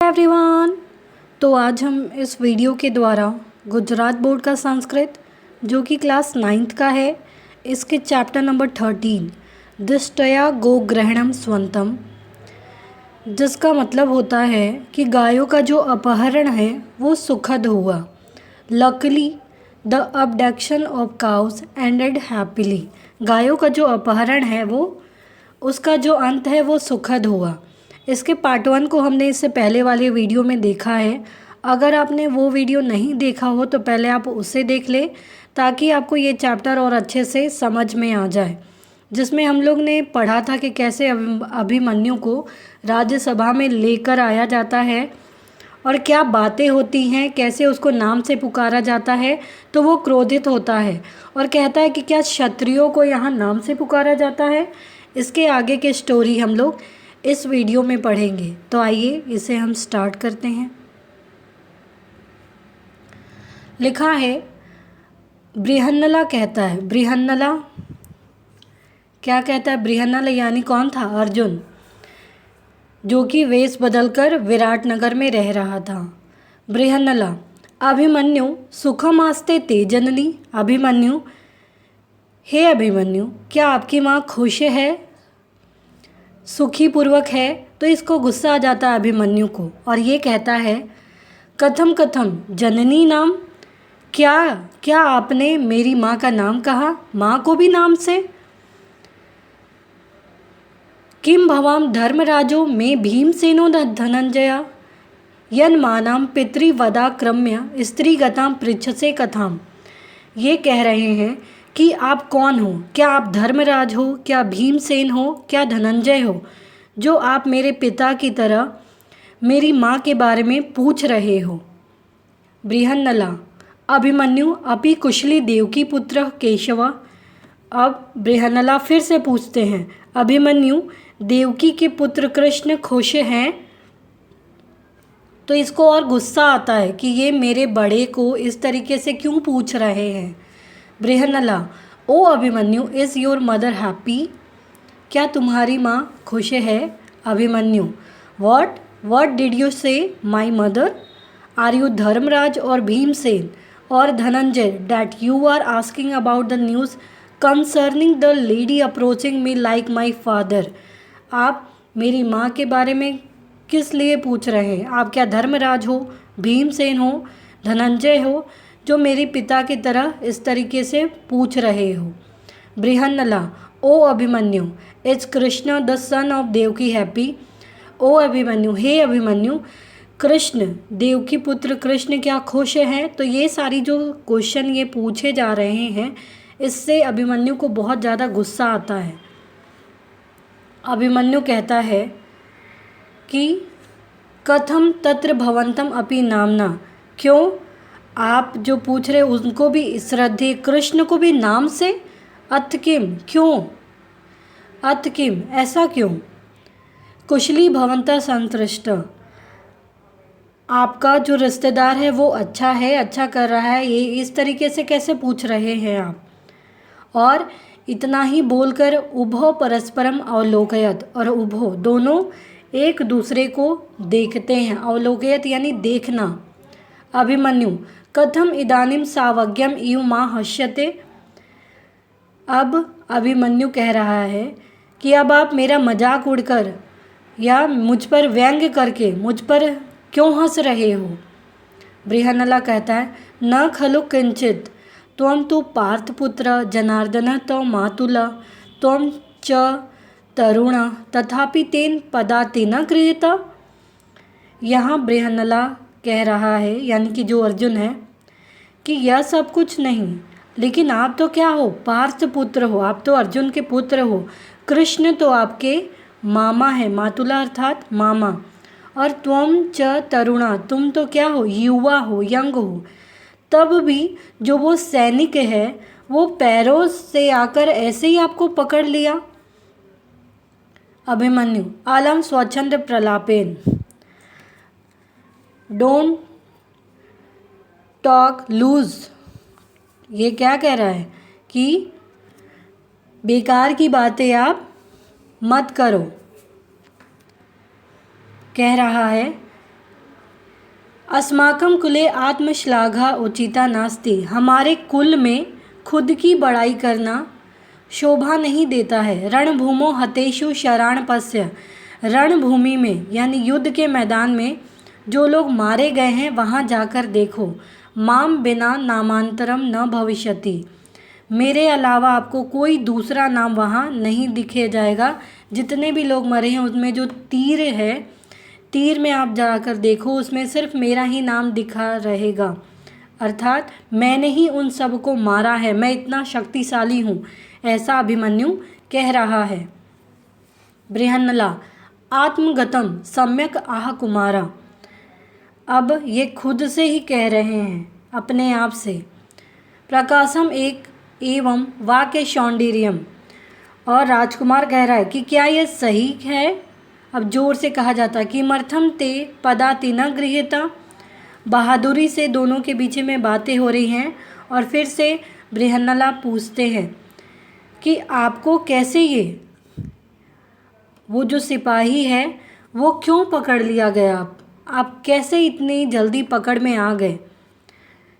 Everyone, तो आज हम इस वीडियो के द्वारा गुजरात बोर्ड का संस्कृत जो कि क्लास 9th का है, इसके चैप्टर नंबर 13 दिष्टया गोग्रहणम स्वंतम, जिसका मतलब होता है कि गायों का जो अपहरण है वो सुखद हुआ। Luckily the abduction of cows ended happily, गायों का जो अपहरण है वो उसका जो अंत है वो सुखद हुआ। इसके पार्ट 1 को हमने इससे पहले वाले वीडियो में देखा है। अगर आपने वो वीडियो नहीं देखा हो तो पहले आप उसे देख लें ताकि आपको ये चैप्टर और अच्छे से समझ में आ जाए, जिसमें हम लोग ने पढ़ा था कि कैसे अभिमन्यु को राज्यसभा में लेकर आया जाता है और क्या बातें होती हैं, कैसे उसको नाम से पुकारा जाता है तो वो क्रोधित होता है और कहता है कि क्या क्षत्रियों को यहाँ नाम से पुकारा जाता है। इसके आगे की स्टोरी हम लोग इस वीडियो में पढ़ेंगे। तो आइए इसे हम स्टार्ट करते हैं। लिखा है, बृहन्नला कहता है, बृहन्नला क्या कहता है? बृहन्नला यानी कौन था? अर्जुन, जो कि वेश बदलकर विराटनगर में रह रहा था। बृहन्नला, अभिमन्यु सुखमास्ते ते जननी, अभिमन्यु, हे अभिमन्यु, क्या आपकी माँ खुश है, सुखी पूर्वक है? तो इसको गुस्सा आ जाता है अभिमन्यु को और ये कहता है, कथम कथम जननी नाम, क्या क्या आपने मेरी माँ का नाम कहा, माँ को भी नाम से? किम भवाम धर्मराजो में भीमसेनो धनंजया यन्मानाम पितृवदाक्रम्य स्त्रीगताम पृच्छसे कथाम। ये कह रहे हैं कि आप कौन हो, क्या आप धर्मराज हो, क्या भीमसेन हो, क्या धनंजय हो, जो आप मेरे पिता की तरह मेरी माँ के बारे में पूछ रहे हो। बृहन्नला, अभिमन्यु अपि कुशली देवकी पुत्र केशव। अब बृहन्नला फिर से पूछते हैं, अभिमन्यु देवकी के पुत्र कृष्ण खुश हैं? तो इसको और गुस्सा आता है कि ये मेरे बड़े को इस तरीके से क्यों पूछ रहे हैं। Brihannala, oh Abhimanyu, is your mother happy, क्या तुम्हारी माँ खुश है? Abhimanyu, what did you say my mother, are you Dharmaraj और भीमसेन और Dhananjay that you are asking about the news concerning the lady approaching me like my father. आप मेरी माँ के बारे में किस लिए पूछ रहे हैं? आप क्या धर्मराज हो, भीमसेन हो, धनंजय हो, जो मेरे पिता की तरह इस तरीके से पूछ रहे हो? Brihannala, oh Abhimanyu, is Krishna the son of Devaki happy, oh Abhimanyu, हे अभिमन्यु, कृष्ण देवकी पुत्र कृष्ण क्या खुश हैं? तो ये सारी जो क्वेश्चन ये पूछे जा रहे हैं, इससे अभिमन्यु को बहुत ज़्यादा गुस्सा आता है। अभिमन्यु कहता है कि कथम तत्र भवंतम अपि नामना, क्यों आप जो पूछ रहे उनको भी श्रद्धे, कृष्ण को भी नाम से? अथ किम, क्यों? अथ किम, ऐसा क्यों? कुशली भवंता संतुष्ट, आपका जो रिश्तेदार है वो अच्छा है, अच्छा कर रहा है, ये इस तरीके से कैसे पूछ रहे हैं आप? और इतना ही बोलकर उभो परस्परम अवलोकयत, और उभो दोनों एक दूसरे को देखते हैं। अवलोकयत यानी देखना। अभिमन्यु, कथम इदानीम सावज्ञम इव माँ हश्यते, अब अभिमन्यु कह रहा है कि अब आप मेरा मजाक उड़कर या मुझ पर व्यंग करके मुझ पर क्यों हंस रहे हो? बृहन्नला कहता है, न खलु किंचित त्वं तु पार्थपुत्र जनार्दन तव मातुला त्वं च तरुण तथापि तेन पदाति न गृहीता। यहाँ बृहन्नला कह रहा है, यानी कि जो अर्जुन है, कि यह सब कुछ नहीं, लेकिन आप तो क्या हो? पार्थ पुत्र हो, आप तो अर्जुन के पुत्र हो। कृष्ण तो आपके मामा है, मातुला अर्थात मामा, और त्वं च तरुणा, तुम तो क्या हो? युवा हो, यंग हो। तब भी जो वो सैनिक है वो पैरों से आकर ऐसे ही आपको पकड़ लिया। अभिमन्यु, आलम स्वच्छंद प्रलापेन, डोंट टॉक लूज, ये क्या कह रहा है कि बेकार की बातें आप मत करो। कह रहा है अस्माकं कुले आत्मश्लाघा उचिता नास्ति, हमारे कुल में खुद की बड़ाई करना शोभा नहीं देता है। रणभूमो हतेषु शराणपस्य, रणभूमि में यानी युद्ध के मैदान में जो लोग मारे गए हैं वहाँ जाकर देखो। माम बिना नामांतरम न भविष्यति, मेरे अलावा आपको कोई दूसरा नाम वहाँ नहीं दिखे जाएगा। जितने भी लोग मरे हैं उसमें जो तीर है, तीर में आप जाकर देखो, उसमें सिर्फ मेरा ही नाम दिखा रहेगा। अर्थात मैंने ही उन सब को मारा है, मैं इतना शक्तिशाली हूँ, ऐसा अभिमन्यु कह रहा है। बृहन्नला आत्मगतम सम्यक आह कुमारा, अब ये खुद से ही कह रहे हैं अपने आप से। प्रकाशम एक एवं वाक्य सौंदर्यम, और राजकुमार कह रहा है कि क्या यह सही है। अब जोर से कहा जाता है कि किमर्थम ते पदाति न गृह्यता, बहादुरी से दोनों के बीच में बातें हो रही हैं। और फिर से बृहन्नला पूछते हैं कि आपको कैसे ये वो जो सिपाही है वो क्यों पकड़ लिया गया, आप कैसे इतनी जल्दी पकड़ में आ गए।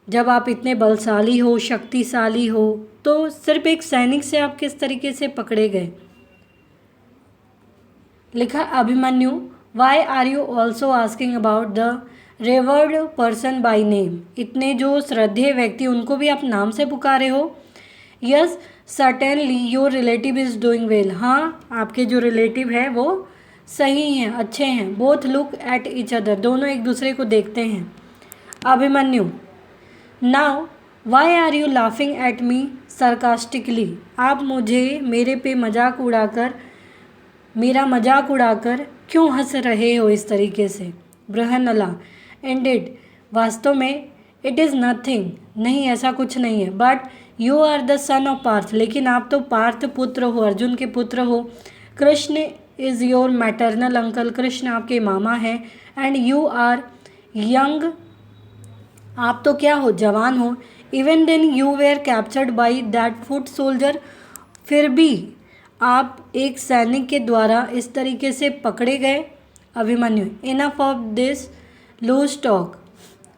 जब आप इतने बलशाली हो, शक्तिशाली हो, तो सिर्फ एक सैनिक से आप किस तरीके से पकड़े गए। लिखा Abhimanyu why are you also asking about the revered person by name, इतने जो श्रद्धेय व्यक्ति उनको भी आप नाम से पुकारे हो। Yes certainly your relative is doing well, हाँ आपके जो रिलेटिव है वो सही हैं, अच्छे हैं। Both look at each other, दोनों एक दूसरे को देखते हैं। Abhimanyu now why are you laughing at me sarcastically, आप मुझे मेरे पे मजाक उड़ाकर, मेरा मजाक उड़ाकर क्यों हंस रहे हो इस तरीके से। बृहन्नला इंडिड, वास्तव में इट इज़ नथिंग, नहीं ऐसा कुछ नहीं है। But you are the son of Parth, लेकिन आप तो पार्थ पुत्र हो, अर्जुन के पुत्र हो। Krishna is your maternal uncle, Krishna आपके मामा हैं। एंड यू आर यंग, आप तो क्या हो, जवान हो। Even then you were captured by that foot soldier, फिर भी आप एक सैनिक के द्वारा इस तरीके से पकड़े गए। Abhimanyu enough of this loose talk,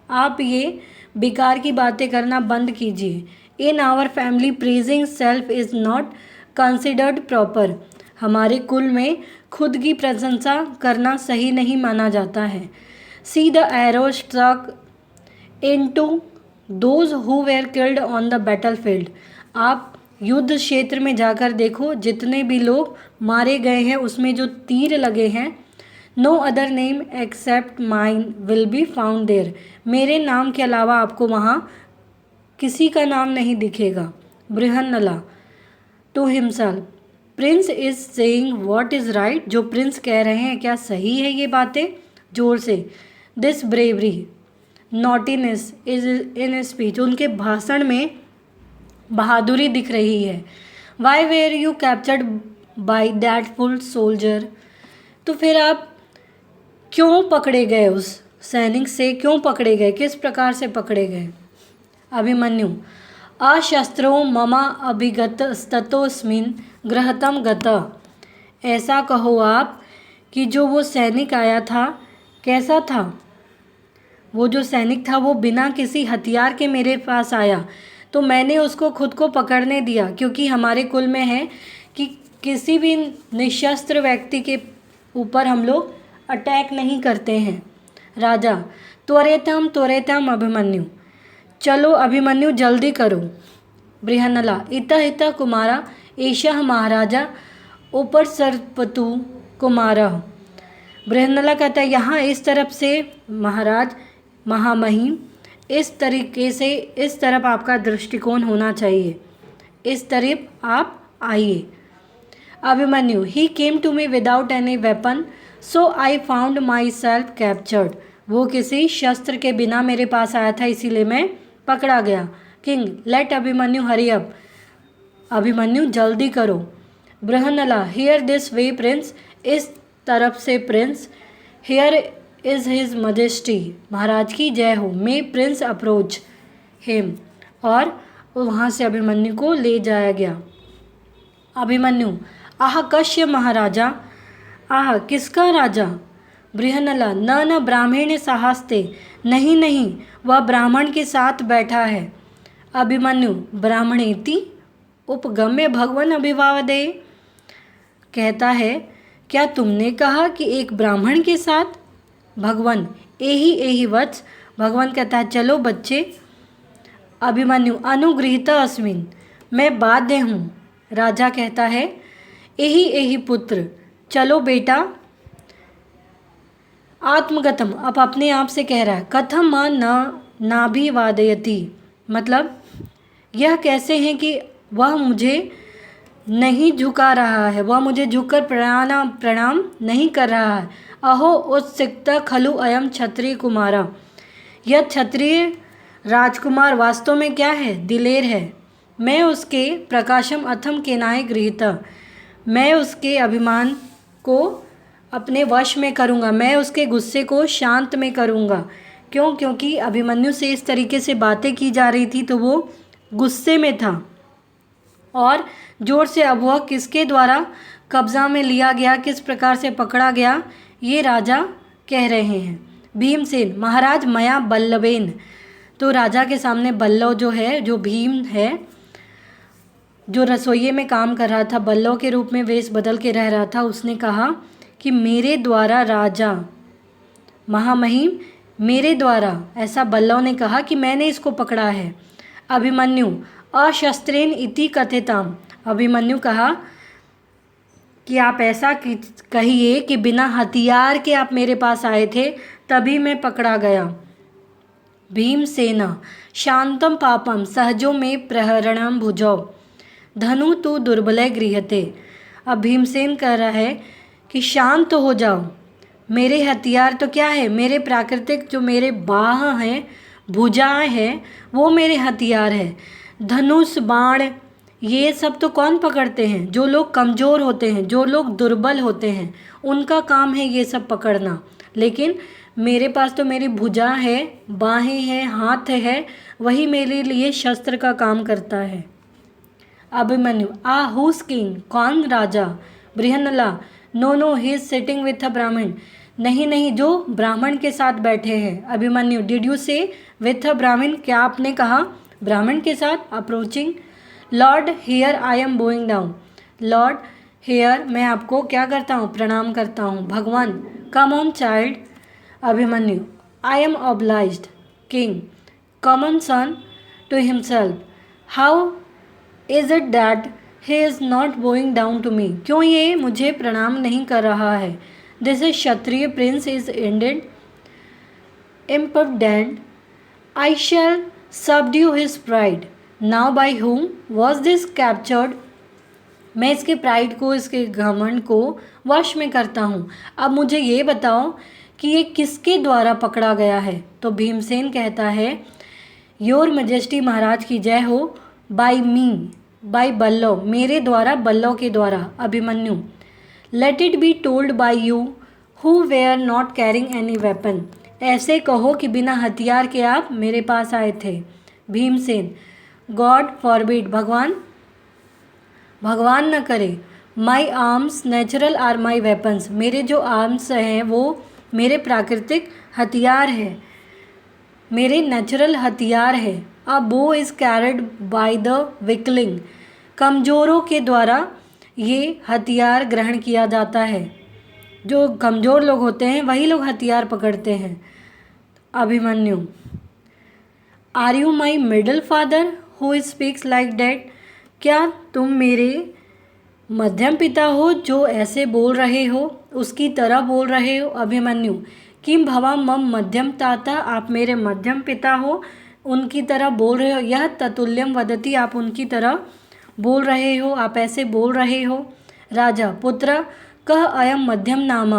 आप ये बेकार की बातें करना बंद कीजिए। In our family praising self is not considered proper, हमारे कुल में खुद की प्रशंसा करना सही नहीं माना जाता है। See the arrow struck into those who were killed on the battlefield, आप युद्ध क्षेत्र में जाकर देखो, जितने भी लोग मारे गए हैं उसमें जो तीर लगे हैं। No other name except mine will be found there, मेरे नाम के अलावा आपको वहाँ किसी का नाम नहीं दिखेगा। Brihannala to himself prince is saying what is right, जो प्रिंस कह रहे हैं क्या सही है ये बातें। जोर से this bravery naughtiness is in speech, उनके भाषण में बहादुरी दिख रही है। Why were you captured by that full soldier, तो फिर आप क्यों पकड़े गए, उस सैनिक से क्यों पकड़े गए, किस प्रकार से पकड़े गए। अभिमन्यु अशस्त्रो ममा अभिगत स्ततोस्मिन गृहतम गता, ऐसा कहो आप कि जो वो सैनिक आया था कैसा था, वो जो सैनिक था वो बिना किसी हथियार के मेरे पास आया, तो मैंने उसको खुद को पकड़ने दिया, क्योंकि हमारे कुल में है कि किसी भी निशस्त्र व्यक्ति के ऊपर हम लोग अटैक नहीं करते हैं। राजा त्वरेतम अभिमन्यु, चलो अभिमन्यु जल्दी करो। बृहन्नला इतः इतः कुमारा एषः महाराजा उपसर्पतु कुमारः, बृहन्नला कहता है यहाँ इस तरफ से महाराज महामहिम, इस तरीके से इस तरफ आपका दृष्टिकोण होना चाहिए, इस तरफ आप आइए। Abhimanyu he came to me without any weapon so I found myself captured, वो किसी शस्त्र के बिना मेरे पास आया था इसीलिए मैं पकड़ा गया। King let Abhimanyu hurry up, Abhimanyu जल्दी करो। Brihannala here this way prince, इस तरफ से prince. Here is his majesty, महाराज की जय हो। मे प्रिंस अप्रोच हिम, और वहाँ से अभिमन्यु को ले जाया गया। अभिमन्यु, आह कश्य महाराजा, आह किसका राजा? बृहन्नला, न ब्राह्मण साहस्ते, नहीं नहीं वह ब्राह्मण के साथ बैठा है। अभिमन्यु, ब्राह्मणेति उपगम्य भगवान अभिवादे, कहता है क्या तुमने कहा कि एक ब्राह्मण के साथ? भगवान, एही एही वत्स, भगवान कहता है चलो बच्चे। अभिमन्यु, अनुगृहीत अस्मिन्, मैं बाध्य हूँ। राजा कहता है एही एही पुत्र, चलो बेटा। आत्मगतम, अब अपने आप से कह रहा है, कथम मां नाभिवादयति, मतलब यह कैसे हैं कि वह मुझे नहीं झुका रहा है, वह मुझे झुककर प्रणाम नहीं कर रहा है। अहो उत्सिक्त खलु अयम क्षत्रिय कुमारा, यह क्षत्रिय राजकुमार वास्तव में क्या है? दिलेर है। मैं उसके प्रकाशम अथम केनाय गृहीता, मैं उसके अभिमान को अपने वश में करूँगा, मैं उसके गुस्से को शांत में करूँगा। क्यों? क्योंकि अभिमन्यु से इस तरीके से बातें की जा रही थी तो वो गुस्से में था। और जोर से अब वह किसके द्वारा कब्जा में लिया गया, किस प्रकार से पकड़ा गया, ये राजा कह रहे हैं। भीमसेन, महाराज मया बल्लवेन, तो राजा के सामने बल्लव जो है, जो भीम है, जो रसोइये में काम कर रहा था, बल्लव के रूप में वेश बदल के रह रहा था, उसने कहा कि मेरे द्वारा राजा महामहिम, मेरे द्वारा, ऐसा बल्लव ने कहा कि मैंने इसको पकड़ा है। अभिमन्यु, अशस्त्रेण इति कथिताम, अभिमन्यु कहा कि आप ऐसा कहिए कि बिना हथियार के आप मेरे पास आए थे तभी मैं पकड़ा गया। भीमसेना, शांतम पापम सहजो में प्रहरणम भुजौ, धनु तु दुर्बलय गृह्यते। अब भीमसेन कह रहा है कि शांत हो जाओ, मेरे हथियार तो क्या है, मेरे प्राकृतिक जो मेरे बाह हैं, भुजाएं हैं, वो मेरे हथियार है। धनुष बाण ये सब तो कौन पकड़ते हैं? जो लोग कमज़ोर होते हैं, जो लोग दुर्बल होते हैं, उनका काम है ये सब पकड़ना। लेकिन मेरे पास तो मेरी भुजा है, बाहें हैं, हाथ है, वही मेरे लिए शस्त्र का काम करता है। अभिमन्यु, हुज किंग, कौन राजा? Brihannala, no he is sitting with a Brahmin, नहीं नहीं जो ब्राह्मण के साथ बैठे हैं। Abhimanyu, did you say with a Brahmin, क्या आपने कहा ब्राह्मण के साथ? Approaching, lord here I am bowing down, lord here, मैं आपको क्या करता हूँ? प्रणाम करता हूँ। भगवान, come on child. Abhimanyu, I am obliged. King, common son to himself, how is it that he is not bowing down to me, क्यों ये मुझे प्रणाम नहीं कर रहा है? This is Kshatriya prince is indeed impudent, I shall subdue his pride. Now by whom was this captured? मैं इसके प्राइड को, इसके घमंड को वश में करता हूँ। अब मुझे ये बताओ कि ये किसके द्वारा पकड़ा गया है? तो भीमसेन कहता है, योर मजेस्टी, महाराज की जय हो, बाय मी, बाय बल्लव, मेरे द्वारा, बल्लव के द्वारा। Abhimanyu, let it be told by you who were not carrying any weapon, ऐसे कहो कि बिना हथियार के आप मेरे पास आए थे। भीमसेन, गॉड फॉरबिड, भगवान न करे, my arms natural are my weapons, मेरे जो आर्म्स हैं वो मेरे प्राकृतिक हथियार है, मेरे नेचुरल हथियार है। अ बो इज़ कैरिड बाय द विकलिंग, कमज़ोरों के द्वारा ये हथियार ग्रहण किया जाता है, जो कमज़ोर लोग होते हैं वही लोग हथियार पकड़ते हैं। Abhimanyu, are you my middle father who speaks like that, क्या तुम मेरे मध्यम पिता हो जो ऐसे बोल रहे हो, उसकी तरह बोल रहे हो? अभिमन्यु, किम भवा मम मध्यम ताता, आप मेरे मध्यम पिता हो, उनकी तरह बोल रहे हो? यह ततुल्यम वदती, आप उनकी तरह बोल रहे हो, आप ऐसे बोल रहे हो। राजा, पुत्र कह अयम मध्यम नाम,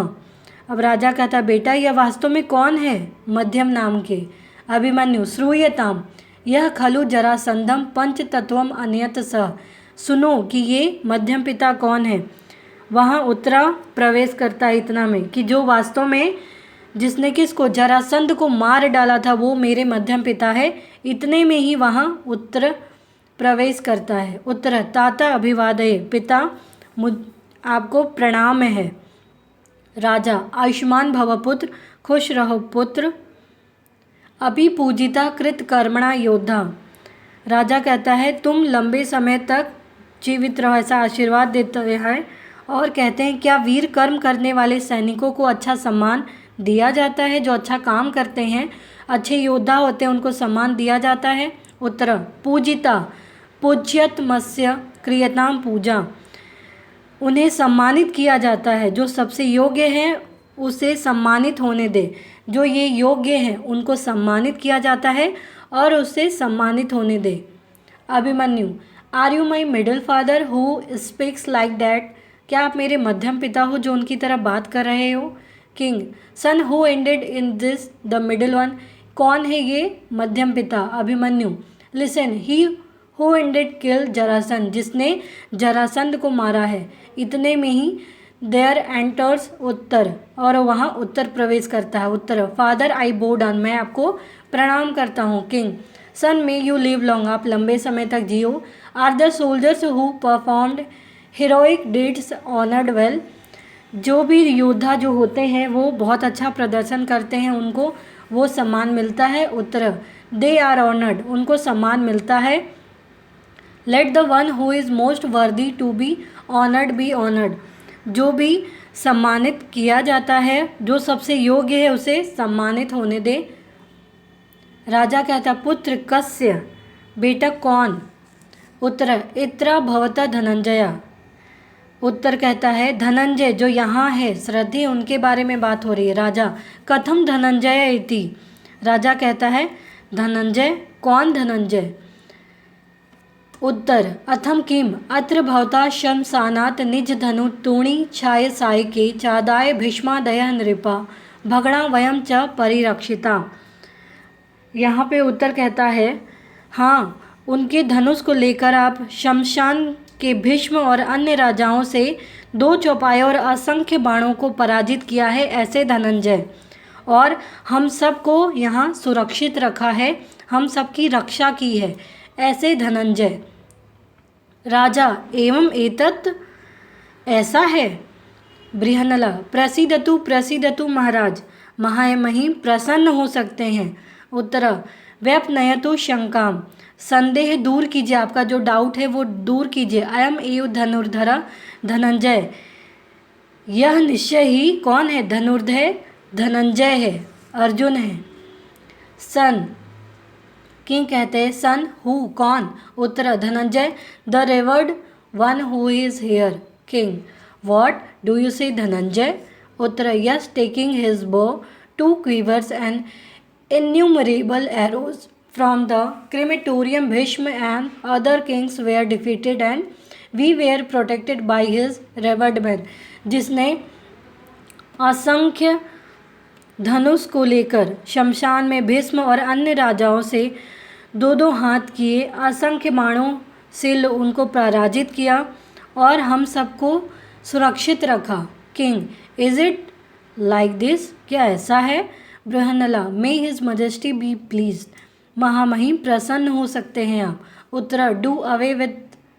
अब राजा कहता, बेटा यह वास्तव में कौन है मध्यम नाम के? अभिमन्यु, श्रूयताम, यह खलु जरासंधम पंच तत्वम अन्यत सह, सुनो कि ये मध्यम पिता कौन है। वहाँ उत्तरा प्रवेश करता है इतना में कि जो वास्तव में जिसने किसको, जरासंध को मार डाला था, वो मेरे मध्यम पिता है। इतने में ही वहाँ उत्तर प्रवेश करता है। उत्तर ताता अभिवादये, पिता मुझ आपको प्रणाम है। राजा आयुष्मान भव पुत्र, खुश रहो पुत्र। अभी पूजिता कृत कर्मणा योद्धा, राजा कहता है तुम लंबे समय तक जीवित रहो, ऐसा आशीर्वाद देते हैं। और कहते हैं क्या वीर कर्म करने वाले सैनिकों को अच्छा सम्मान दिया जाता है? जो अच्छा काम करते हैं, अच्छे योद्धा होते हैं, उनको सम्मान दिया जाता है। उत्तर पूजिता पूज्यत मत्स्य क्रियताम पूजा, उन्हें सम्मानित किया जाता है। जो सबसे योग्य हैं उसे सम्मानित होने दे, जो ये योग्य हैं उनको सम्मानित किया जाता है और उसे सम्मानित होने दे। Abhimanyu are you my middle father who speaks like that, क्या आप मेरे मध्यम पिता हो जो उनकी तरह बात कर रहे हो? King son who ended in this the middle one, कौन है ये मध्यम पिता? Abhimanyu listen he who ended kill Jarasandha, जिसने जरासंध को मारा है। इतने में ही देयर एंटर्स उत्तर, और वहाँ उत्तर प्रवेश करता है। उत्तर फादर आई बो डाउन, मैं आपको प्रणाम करता हूँ। King son may you live long, आप लंबे समय तक जियो। Are the soldiers who performed heroic deeds honoured well, जो भी योद्धा जो होते हैं वो बहुत अच्छा प्रदर्शन करते हैं, उनको वो सम्मान मिलता है। उत्तर दे आर ऑनर्ड, उनको सम्मान मिलता है। Let the one who is most worthy to be honoured be honoured, जो भी सम्मानित किया जाता है, जो सबसे योग्य है उसे सम्मानित होने दे। राजा कहता पुत्र कस्य, बेटा कौन? उत्तर इत्रा भवता धनंजया, उत्तर कहता है धनंजय जो यहाँ है, श्रद्धे उनके बारे में बात हो रही है। राजा कथम धनंजय इति, राजा कहता है धनंजय, कौन धनंजय? उत्तर अथम किम अत्र भवता शमसानात् निज धनु तूणी छाय सायके चादाय भीष्मादय नृपा भगणा वयम च परिरक्षिता। यहाँ पे उत्तर कहता है हाँ, उनके धनुष को लेकर आप शमशान के भीष्म और अन्य राजाओं से 2 चौपायों और असंख्य बाणों को पराजित किया है, ऐसे धनंजय, और हम सबको यहाँ सुरक्षित रखा है, हम सबकी रक्षा की है, ऐसे धनंजय। राजा एवं एतत्, ऐसा है? बृहन्नला प्रसीदतु प्रसीदतु महाराज, महामहिम प्रसन्न हो सकते हैं। उत्तर व्यपनयतु शंकाम, संदेह दूर कीजिए, आपका जो डाउट है वो दूर कीजिए। अयम एव धनुर्धर धनंजय, यह निश्चय ही कौन है? धनुर्धर धनंजय है, अर्जुन है। सन, किंग कहते हैं सन हु, कौन? Uttar Dhananjay the revered one who is here. King what do you say Dhananjay? Uttar yes, taking his bow, 2 quivers and innumerable arrows from the crematorium. Bhishma and other kings were defeated and we were protected by his revered men, जिसने असंख्य धनुष को लेकर शमशान में भीष्म और अन्य राजाओं से 2-2 हाथ किए, असंख्य बाणों से उनको पराजित किया और हम सबको सुरक्षित रखा। King is it like this, क्या ऐसा है? Brihannala may his majesty be pleased, महामहिम प्रसन्न हो सकते हैं आप। Uttar do away with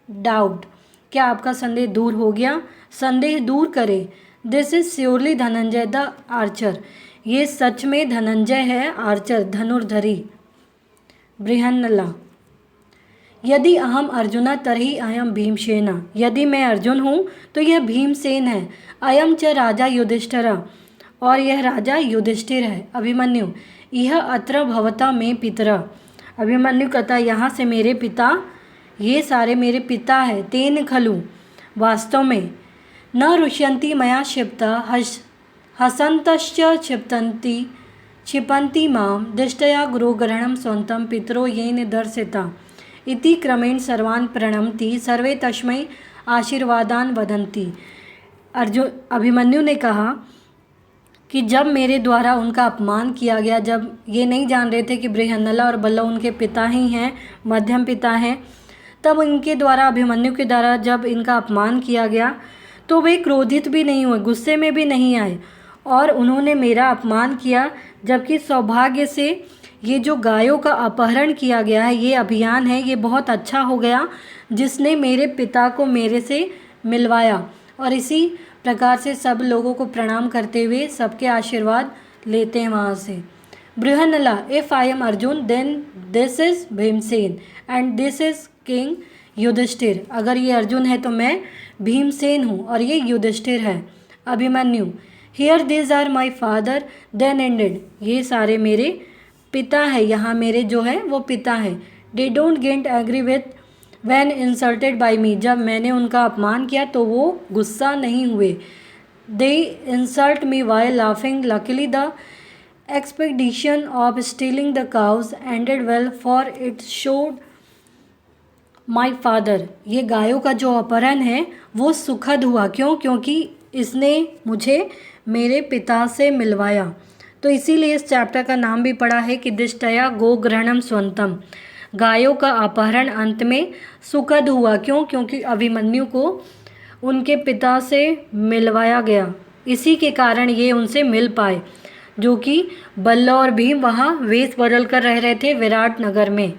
doubt, क्या आपका संदेह दूर हो गया? संदेह दूर करे। This is surely Dhananjay the archer, ये सच में धनंजय है आर्चर, धनुर्धरी। बृहन्नला यदि अहम अर्जुना तर्हि अयम भीमसेना, यदि मैं अर्जुन हूँ तो यह भीमसेन है। अयम च राजा युधिष्ठिर, और यह राजा युधिष्ठिर है। अभिमन्यु यह अत्र भवता में पितरा, अभिमन्यु कहता यहाँ से मेरे पिता, ये सारे मेरे पिता है। तेन खलु, वास्तव में, न रुष्यन्ति मया क्षिप्ता हसन्तश्च क्षिपन्ति माम दृष्टया गुरुग्रहणं स्वन्तं पितरो येन दर्शिता इति क्रमेण सर्वान् प्रणमति सर्वे तस्मै आशीर्वादान् वदन्ति। अभिमन्यु ने कहा कि जब मेरे द्वारा उनका अपमान किया गया, जब ये नहीं जान रहे थे कि बृहन्नला और बल्लव उनके पिता ही हैं, मध्यम पिता हैं, तब इनके द्वारा, अभिमन्यु के द्वारा जब इनका अपमान किया गया तो वे क्रोधित भी नहीं हुए, गुस्से में भी नहीं आए और उन्होंने मेरा अपमान किया, जबकि सौभाग्य से ये जो गायों का अपहरण किया गया है, ये अभियान है, ये बहुत अच्छा हो गया जिसने मेरे पिता को मेरे से मिलवाया। और इसी प्रकार से सब लोगों को प्रणाम करते हुए सबके आशीर्वाद लेते हैं वहाँ से। Brihannala, if I am Arjun then this is Bhimsen and this is king Yudhishthir. अगर ये अर्जुन है तो मैं भीमसेन हूँ और ये युधिष्ठिर है। Abhimanyu, here this are my father then ended. ये सारे मेरे पिता है, यहाँ मेरे जो है वो पिता है। They don't get agree with when insulted by me. जब मैंने उनका अपमान किया तो वो गुस्सा नहीं हुए। They insult me while laughing. Luckily the expedition of stealing the cows ended well for it showed my father. ये गायों का जो अपहरण है वो सुखद हुआ। क्यों? क्योंकि इसने मुझे मेरे पिता से मिलवाया। तो इसीलिए इस चैप्टर का नाम भी पड़ा है कि दिष्टया गोग्रहणम स्वंतम। गायों का अपहरण अंत में सुखद हुआ। क्यों? क्योंकि अभिमन्यु को उनके पिता से मिलवाया गया, इसी के कारण ये उनसे मिल पाए, जो कि बल्ल और भीम वहाँ वेश बदल कर रह रहे थे विराट नगर में।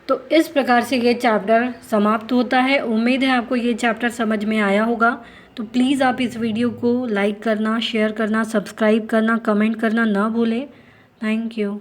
तो इस प्रकार से ये चैप्टर समाप्त होता है। उम्मीद है आपको ये चैप्टर समझ में आया होगा। तो प्लीज़ आप इस वीडियो को लाइक करना, शेयर करना, सब्सक्राइब करना, कमेंट करना ना भूलें। Thank you.